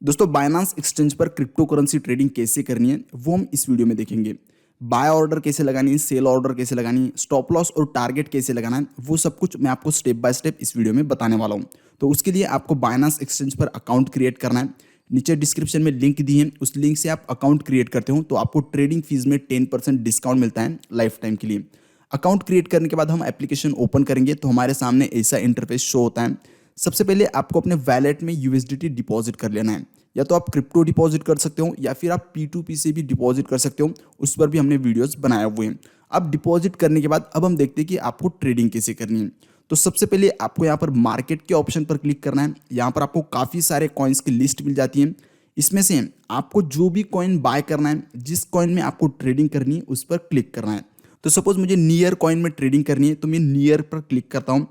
दोस्तों बायनांस एक्सचेंज पर crypto currency trading कैसे करनी है वो हम इस वीडियो में देखेंगे। बाय ऑर्डर कैसे लगानी है, सेल ऑर्डर कैसे लगानी है, स्टॉप लॉस और टारगेट कैसे लगाना है, वो सब कुछ मैं आपको स्टेप बाय स्टेप इस वीडियो में बताने वाला हूँ। तो उसके लिए आपको बायनांस एक्सचेंज पर अकाउंट क्रिएट करना है। नीचे डिस्क्रिप्शन में लिंक दी है, उस लिंक से आप अकाउंट क्रिएट करते हो तो आपको ट्रेडिंग फीस में 10% डिस्काउंट मिलता है लाइफ टाइम के लिए। अकाउंट क्रिएट करने के बाद हम एप्लीकेशन ओपन करेंगे तो हमारे सामने ऐसा इंटरफेस शो होता है। सबसे पहले आपको अपने वैलेट में यूएसडीटी डिपॉजिट कर लेना है। या तो आप क्रिप्टो डिपॉजिट कर सकते हो या फिर आप P2P से भी डिपॉजिट कर सकते हो, उस पर भी हमने वीडियोस बनाए हुए हैं। अब डिपॉजिट करने के बाद अब हम देखते हैं कि आपको ट्रेडिंग कैसे करनी है। तो सबसे पहले आपको यहाँ पर मार्केट के ऑप्शन पर क्लिक करना है। यहाँ पर आपको काफ़ी सारे कॉइन्स की लिस्ट मिल जाती है। इसमें से आपको जो भी कॉइन बाय करना है, जिस कॉइन में आपको ट्रेडिंग करनी है उस पर क्लिक करना है। तो सपोज मुझे नियर कॉइन में ट्रेडिंग करनी है तो मैं नियर पर क्लिक करता हूँ।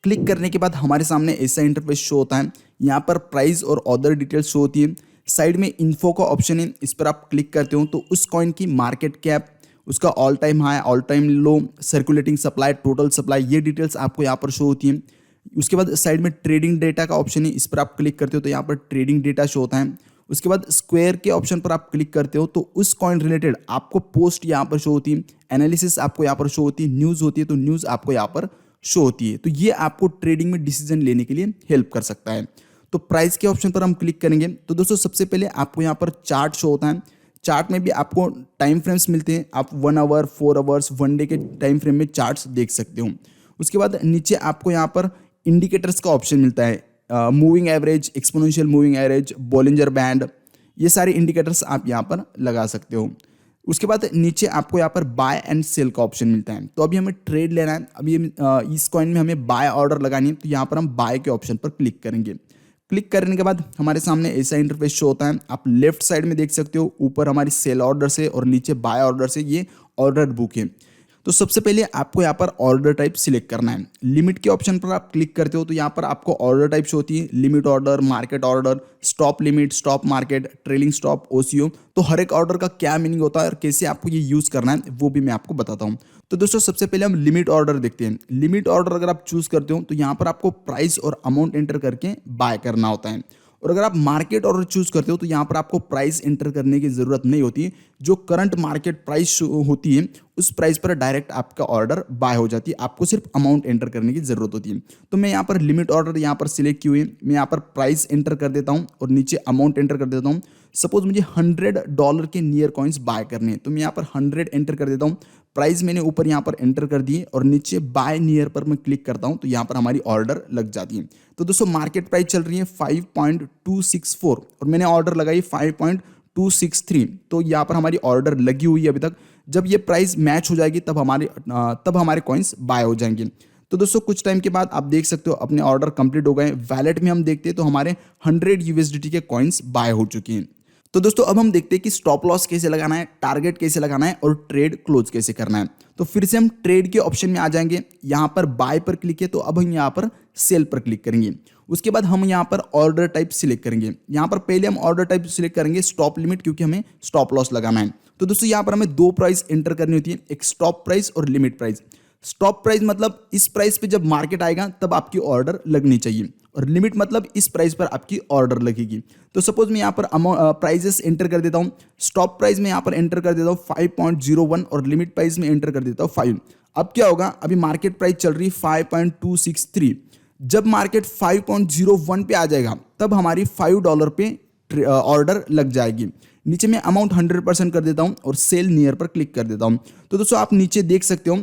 क्लिक करने के बाद हमारे सामने ऐसा इंटरफेस शो होता है। यहाँ पर प्राइस और अदर डिटेल्स शो होती है। साइड में इन्फो का ऑप्शन है, इस पर आप क्लिक करते हो तो उस कॉइन की मार्केट कैप, उसका all time high, all time low, circulating supply, total supply, ये डिटेल्स आपको यहाँ पर शो होती हैं। उसके बाद साइड में ट्रेडिंग डेटा का ऑप्शन है, इस पर आप क्लिक करते हो तो यहाँ पर ट्रेडिंग डेटा शो होता है। उसके बाद स्क्वायर के ऑप्शन पर आप क्लिक करते हो तो उस कॉइन रिलेटेड आपको पोस्ट यहाँ पर शो होती है, एनालिसिस आपको यहाँ पर शो होती है, न्यूज़ होती है तो न्यूज़ आपको यहाँ पर शो होती है। तो ये आपको ट्रेडिंग में डिसीजन लेने के लिए हेल्प कर सकता है। तो प्राइस के ऑप्शन पर हम क्लिक करेंगे तो दोस्तों सबसे पहले आपको यहाँ पर चार्ट शो होता है। चार्ट में भी आपको टाइम फ्रेम्स मिलते हैं, आप 1 आवर, 4 आवर्स, 1 डे के टाइम फ्रेम में चार्ट्स देख सकते हो। उसके बाद नीचे आपको यहाँ पर इंडिकेटर्स का ऑप्शन मिलता है, moving average, exponential moving average, Bollinger band, ये सारे इंडिकेटर्स आप यहाँ पर लगा सकते हो। उसके बाद नीचे आपको यहाँ पर बाय एंड सेल का ऑप्शन मिलता है। तो अभी हमें ट्रेड लेना है, अभी इस कॉइन में हमें बाय ऑर्डर लगानी है तो यहाँ पर हम बाय के ऑप्शन पर क्लिक करेंगे। क्लिक करने के बाद हमारे सामने ऐसा इंटरफेस शो होता है। आप लेफ्ट साइड में देख सकते हो, ऊपर हमारी सेल ऑर्डर से और नीचे बाय ऑर्डर से ये ऑर्डर बुक है। तो सबसे पहले आपको यहाँ पर ऑर्डर टाइप सिलेक्ट करना है। लिमिट के ऑप्शन पर आप क्लिक करते हो तो यहाँ पर आपको ऑर्डर टाइप शो होती है, limit order, market order, stop limit, stop market, trailing stop, OCO. तो हर एक ऑर्डर का क्या मीनिंग होता है और कैसे आपको ये यूज़ करना है वो भी मैं आपको बताता हूँ। तो दोस्तों सबसे पहले हम लिमिट ऑर्डर देखते हैं। लिमिट ऑर्डर अगर आप चूज़ करते हो तो यहाँ पर आपको प्राइस और अमाउंट एंटर करके बाय करना होता है। और अगर आप मार्केट ऑर्डर चूज करते हो तो यहाँ पर आपको प्राइस एंटर करने की ज़रूरत नहीं होती। जो करंट मार्केट प्राइस होती है उस प्राइस पर डायरेक्ट आपका ऑर्डर बाय हो जाती है, आपको सिर्फ अमाउंट एंटर करने की ज़रूरत होती है। तो मैं यहाँ पर लिमिट ऑर्डर यहाँ पर सिलेक्ट की हुई है, मैं यहाँ पर प्राइस एंटर कर देता हूँ और नीचे अमाउंट एंटर कर देता हूँ। सपोज मुझे $100 के नियर कॉइन्स बाय करने हैं तो मैं यहाँ पर 100 एंटर कर देता हूँ। प्राइस मैंने ऊपर यहाँ पर एंटर कर दिए और नीचे बाय नियर पर मैं क्लिक करता हूँ तो यहाँ पर हमारी ऑर्डर लग जाती है। तो दोस्तों मार्केट प्राइस चल रही है 5.264 और मैंने ऑर्डर लगाई 5.263। तो यहाँ पर हमारी ऑर्डर लगी हुई है अभी तक। जब ये प्राइस मैच हो जाएगी तब हमारे कॉइन्स बाय हो जाएंगे। तो दोस्तों कुछ टाइम के बाद आप देख सकते हो अपने ऑर्डर कंप्लीट हो गए। वैलेट में हम देखते हैं तो हमारे 100 यूएसडीटी के कॉइन्स बाय हो चुके हैं। तो दोस्तों अब हम देखते हैं कि स्टॉप लॉस कैसे लगाना है, टारगेट कैसे लगाना है और ट्रेड क्लोज कैसे करना है। तो फिर से हम ट्रेड के ऑप्शन में आ जाएंगे। यहाँ पर बाय पर क्लिक है तो अब हम यहाँ पर सेल पर क्लिक करेंगे। उसके बाद हम यहाँ पर ऑर्डर टाइप सिलेक्ट करेंगे। यहाँ पर पहले हम ऑर्डर टाइप सिलेक्ट करेंगे स्टॉप लिमिट, क्योंकि हमें स्टॉप लॉस लगाना है। तो दोस्तों यहाँ पर हमें दो प्राइस एंटर करनी होती है, एक स्टॉप प्राइस और लिमिट प्राइस। स्टॉप प्राइस मतलब इस प्राइस पे जब मार्केट आएगा तब आपकी ऑर्डर लगनी चाहिए, और लिमिट मतलब इस प्राइस पर आपकी ऑर्डर लगेगी। तो सपोज मैं यहाँ पर प्राइजेस एंटर कर देता हूँ। स्टॉप प्राइस में यहाँ पर एंटर कर देता हूँ 5.01 और लिमिट प्राइस में एंटर कर देता हूँ 5। अब क्या होगा, अभी मार्केट प्राइस चल रही है 5.263। जब मार्केट 5.01 पे आ जाएगा तब हमारी $5 पे ऑर्डर लग जाएगी। नीचे मैं अमाउंट 100% कर देता हूँ और सेल नियर पर क्लिक कर देता हूँ। तो दोस्तों आप नीचे देख सकते हो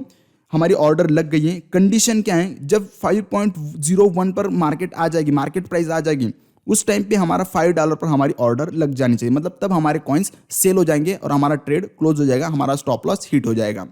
हमारी ऑर्डर लग गई है। कंडीशन क्या है, जब 5.01 पर मार्केट आ जाएगी, मार्केट प्राइस आ जाएगी, उस टाइम पे हमारा $5 पर हमारी ऑर्डर लग जानी चाहिए। मतलब तब हमारे कॉइन्स सेल हो जाएंगे और हमारा ट्रेड क्लोज हो जाएगा, हमारा स्टॉप लॉस हिट हो जाएगा।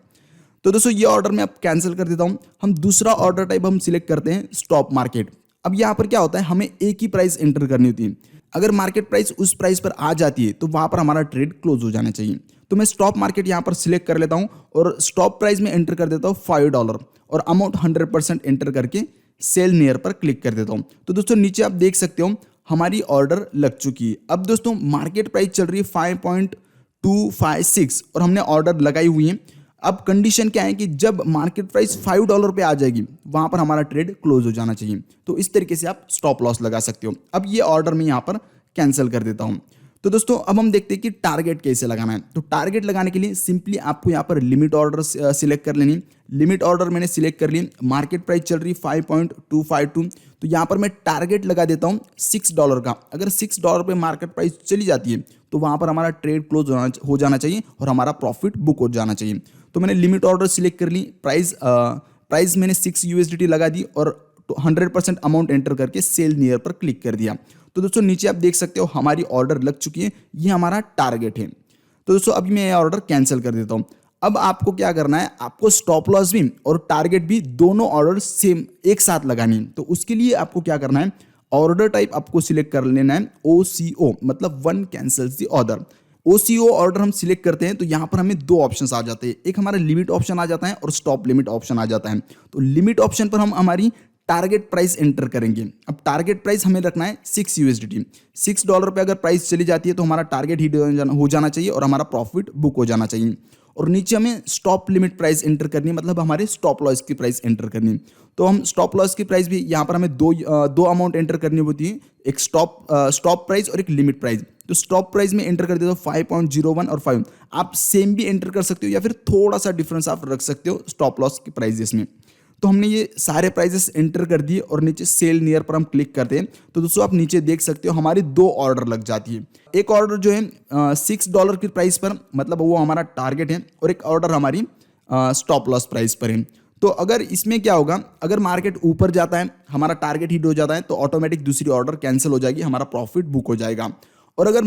तो दोस्तों ये ऑर्डर मैं अब कैंसिल कर देता हूँ। हम दूसरा ऑर्डर टाइप हम सिलेक्ट करते हैं स्टॉप मार्केट। अब यहाँ पर क्या होता है, हमें एक ही प्राइस एंटर करनी होती है। अगर मार्केट प्राइस उस प्राइस पर आ जाती है तो वहाँ पर हमारा ट्रेड क्लोज हो जाना चाहिए। तो मैं स्टॉप मार्केट यहाँ पर सिलेक्ट कर लेता हूँ और स्टॉप प्राइस में एंटर कर देता हूँ $5 और अमाउंट 100% एंटर करके सेल नियर पर क्लिक कर देता हूँ। तो दोस्तों नीचे आप देख सकते हो हमारी ऑर्डर लग चुकी है। अब दोस्तों मार्केट प्राइस चल रही है 5.256 और हमने ऑर्डर लगाई हुई है। अब कंडीशन क्या है कि जब मार्केट प्राइस $5 पे आ जाएगी वहां पर हमारा ट्रेड क्लोज हो जाना चाहिए। तो इस तरीके से आप स्टॉप लॉस लगा सकते हो। अब ये ऑर्डर मैं यहाँ पर कैंसिल कर देता हूँ। तो दोस्तों अब हम देखते हैं कि टारगेट कैसे लगाना है। तो टारगेट लगाने के लिए सिंपली आपको यहाँ पर लिमिट ऑर्डर सिलेक्ट कर लेनी। लिमिट ऑर्डर मैंने सिलेक्ट कर ली, मार्केट प्राइस चल रही 5.252, तो यहाँ पर मैं टारगेट लगा देता हूँ $6 का। अगर $6 पे मार्केट प्राइस चली जाती है तो वहाँ पर हमारा ट्रेड क्लोज हो जाना चाहिए और हमारा प्रॉफिट बुक हो जाना चाहिए। तो मैंने लिमिट ऑर्डर सिलेक्ट कर ली, प्राइस मैंने $6 लगा दी और 100% अमाउंट एंटर करके सेल नियर पर क्लिक कर दिया। तो दोस्तों नीचे आप देख सकते हो हमारी ऑर्डर लग चुकी है, ये हमारा टारगेट है। तो दोस्तों अभी मैं ये ऑर्डर कैंसिल कर देता हूँ। अब आपको क्या करना है, आपको स्टॉप लॉस भी और टारगेट भी दोनों ऑर्डर सेम एक साथ लगानी है। तो उसके लिए आपको क्या करना है, ऑर्डर टाइप आपको सिलेक्ट कर लेना है OCO, मतलब one cancels the order. OCO order हम सिलेक्ट करते हैं तो यहाँ पर हमें दो ऑप्शंस आ जाते हैं, एक हमारा लिमिट ऑप्शन आ जाता है और स्टॉप लिमिट ऑप्शन आ जाता है। तो लिमिट ऑप्शन पर हम हमारी टारगेट प्राइस एंटर करेंगे। अब टारगेट प्राइस हमें रखना है $6। $6 पे अगर प्राइस चली जाती है तो हमारा टारगेट हिट हो जाना चाहिए और हमारा प्रॉफिट बुक हो जाना चाहिए। और नीचे हमें स्टॉप लिमिट प्राइस एंटर करनी है, मतलब हमारे स्टॉप लॉस की प्राइस एंटर करनी है। तो हम स्टॉप लॉस की प्राइस भी यहाँ पर हमें दो अमाउंट एंटर करनी होती है, एक स्टॉप प्राइस और एक लिमिट प्राइस। तो स्टॉप प्राइस में एंटर कर देते हो 5.01 और 5। आप सेम भी एंटर कर सकते हो या फिर थोड़ा सा डिफरेंस आप रख सकते हो स्टॉप लॉस की प्राइजेस में। तो हमने ये सारे प्राइजेस एंटर कर दिए और नीचे सेल नियर पर हम क्लिक करते हैं। तो दोस्तों आप नीचे देख सकते हो हमारी दो ऑर्डर लग जाती है। एक ऑर्डर जो है $6 की प्राइस पर, मतलब वो हमारा टारगेट है, और एक ऑर्डर हमारी स्टॉप लॉस प्राइस पर है। तो अगर इसमें क्या होगा, अगर मार्केट ऊपर जाता है, हमारा टारगेट हिट हो जाता है, तो ऑटोमेटिक दूसरी ऑर्डर कैंसिल हो जाएगी, हमारा प्रॉफिट बुक हो जाएगा। और अगर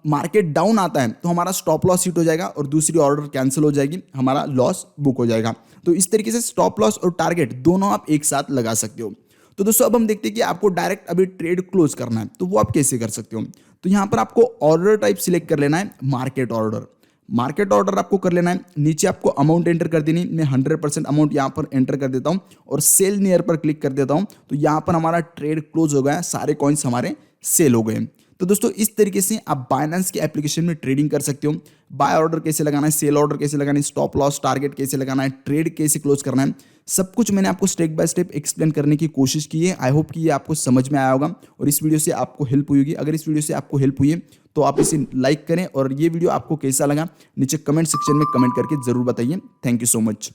मार्केट डाउन आता है तो हमारा स्टॉप लॉस हिट हो जाएगा और दूसरी ऑर्डर कैंसिल हो जाएगी, हमारा लॉस बुक हो जाएगा। तो इस तरीके से स्टॉप लॉस और टारगेट दोनों आप एक साथ लगा सकते हो। तो दोस्तों अब हम देखते हैं कि आपको डायरेक्ट अभी ट्रेड क्लोज करना है, तो वो आप कैसे कर सकते हो। तो यहाँ पर आपको ऑर्डर टाइप सिलेक्ट कर लेना है, मार्केट ऑर्डर। मार्केट ऑर्डर आपको कर लेना है, नीचे आपको अमाउंट एंटर कर देनी। मैं 100% अमाउंट यहाँ पर एंटर कर देता हूँ और सेल नियर पर क्लिक कर देता हूँ। तो यहाँ पर हमारा ट्रेड क्लोज हो गया, सारे कॉइन्स हमारे सेल हो गए। तो दोस्तों इस तरीके से आप बाइनेंस के एप्लीकेशन में ट्रेडिंग कर सकते हो। बाय ऑर्डर कैसे लगाना है, सेल ऑर्डर कैसे लगाना है, स्टॉप लॉस टारगेट कैसे लगाना है, ट्रेड कैसे क्लोज करना है, सब कुछ मैंने आपको स्टेप बाय स्टेप एक्सप्लेन करने की कोशिश की है। आई होप कि ये आपको समझ में आया होगा और इस वीडियो से आपको हेल्प हुई होगी। अगर इस वीडियो से आपको हेल्प हुई है तो आप इसे लाइक करें और ये वीडियो आपको कैसा लगा नीचे कमेंट सेक्शन में कमेंट करके जरूर बताइए। Thank you so much.